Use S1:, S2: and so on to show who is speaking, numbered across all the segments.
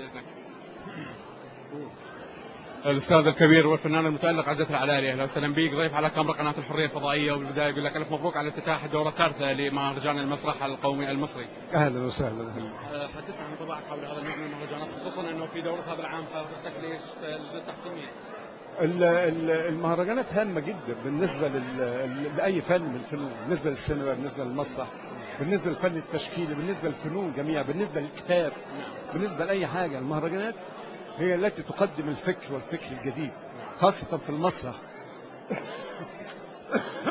S1: إذنك. الأستاذ الكبير والفنان المتألق عزت العلالي، أهلا وسهلا بك، ضيف على كاميرا قناة الحرية الفضائية. وبالبداية يقول لك ألف مبروك على افتتاح الدورة الثالثة لمهرجان المسرح القومي المصري.
S2: أهلا وسهلا.
S1: حدثنا عن انطباعك حول هذا النوع من المهرجانات، خصوصا أنه في دورة هذا العام حضرتك لجنة التحكيمية.
S2: المهرجانات هامة جدا بالنسبة لأي فن من الفنون، بالنسبة للسينما، بالنسبة للمسرح، بالنسبة للفن التشكيلي، بالنسبة للفنون جميعا، بالنسبة للكتاب، بالنسبة لأي حاجة. المهرجانات هي التي تقدم الفكر والفكر الجديد خاصة في المسرح.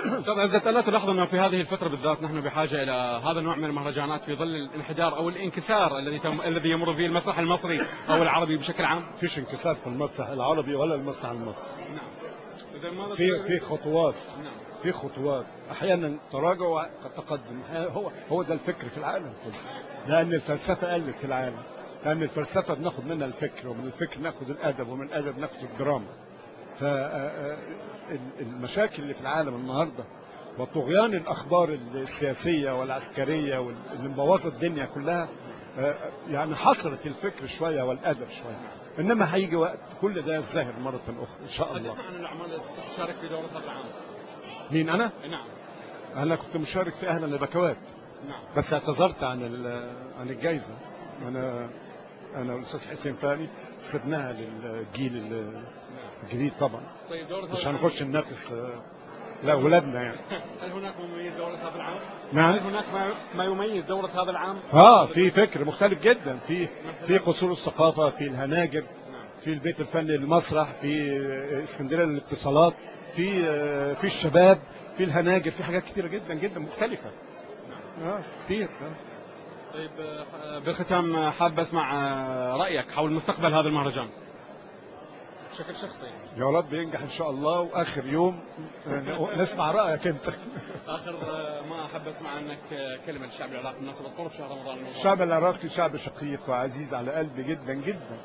S1: أستاذ عزت، ألا تلاحظ أنه في هذه الفترة بالذات نحن بحاجة إلى هذا النوع من المهرجانات في ظل الانحدار أو الانكسار الذي يمر به المسرح المصري أو العربي بشكل عام؟
S2: فيش انكسار في المسرح العربي ولا المسرح المصري.
S1: نعم.
S2: في خطوات.
S1: نعم.
S2: في خطوات، احيانا تراجع وتقدم. هو ده الفكر في العالم كله، لان الفلسفه قلت في العالم، لان الفلسفه بناخد منها الفكر، ومن الفكر ناخد الادب، ومن الادب ناخد الدراما. فالمشاكل اللي في العالم النهارده وطغيان الاخبار السياسيه والعسكريه اللي مبوظه الدنيا كلها يعني حصرت الفكر شويه والادب شويه، انما هيجي وقت كل ده يزدهر مره اخرى ان شاء الله.
S1: حدثنا عن الاعمال التي ستشارك في دوره هذا العام.
S2: مين انا؟
S1: نعم.
S2: انا كنت مشارك في اهلا لبكوات.
S1: نعم.
S2: بس اعتذرت عن الجائزه. انا والاستاذ حسين فاني سبناها للجيل الجديد طبعا.
S1: طيب دورة
S2: مش هنخش ننافس لاولادنا يعني.
S1: هل هناك ما يميز دوره هذا العام؟
S2: نعم.
S1: هل هناك ما يميز دوره هذا العام؟
S2: في فكر مختلف جدا، في قصور الثقافه، في الهناجر، في البيت الفني المسرح، في اسكندريه للاتصالات، في الشباب، في الهناجر، في حاجات كتيره جدا جدا مختلفه. كتير.
S1: طيب بالختام حاب اسمع رايك حول مستقبل هذا المهرجان بشكل شخصي.
S2: يا ولد بينجح ان شاء الله، واخر يوم نسمع رايك انت.
S1: اخر ما احب اسمع عنك كلمه للشعب العراقي بمناسبه قرب شهر رمضان المبارك.
S2: الشعب العراقي شعب شقيق وعزيز على قلبي جدا جدا،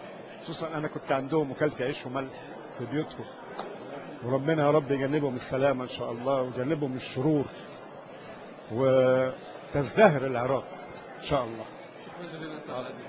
S2: خصوصا انا كنت عندهم وكلت عيش وملح في بيوتهم، وربنا يا رب يجنبهم السلامه ان شاء الله ويجنبهم الشرور وتزدهر العراق ان شاء الله.
S1: شكرا جزيلا استاذ العزيز.